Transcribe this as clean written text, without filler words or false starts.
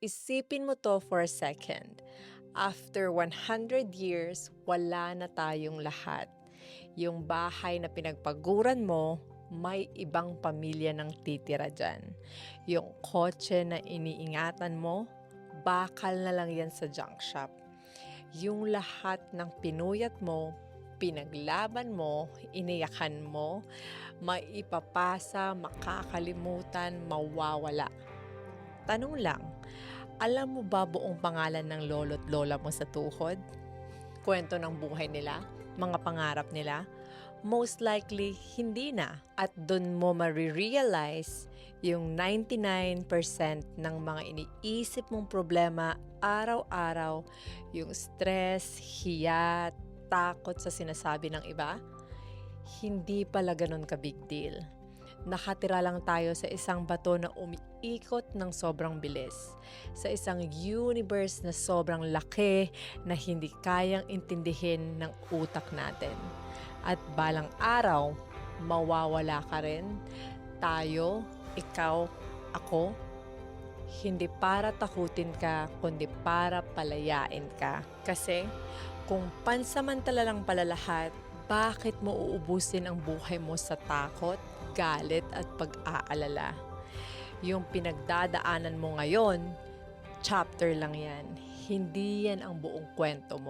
Isipin mo 'to for a second. After 100 years, wala na tayong lahat. Yung bahay na pinagpaguran mo, may ibang pamilya nang titira diyan. Yung kotse na iniingatan mo, bakal na lang yan sa junk shop. Yung lahat ng pinuyat mo, pinaglaban mo, iniyakan mo, maipapasa, makakalimutan, mawawala. Tanong lang, alam mo ba buong pangalan ng lolo't lola mo sa tuhod? Kwento ng buhay nila? Mga pangarap nila? Most likely, hindi na. At dun mo marirealize yung 99% ng mga iniisip mong problema araw-araw, yung stress, hiya, takot sa sinasabi ng iba, hindi pala ganun ka big deal. Nakatira lang tayo sa isang bato na umiikot ng sobrang bilis. Sa isang universe na sobrang laki na hindi kayang intindihin ng utak natin. At balang araw, mawawala ka rin. Tayo, ikaw, ako. Hindi para takutin ka, kundi para palayain ka. Kasi kung pansamantala lang pala lahat, bakit mo uubusin ang buhay mo sa takot, galit at pag-aalala? Yung pinagdadaanan mo ngayon, chapter lang yan. Hindi yan ang buong kwento mo.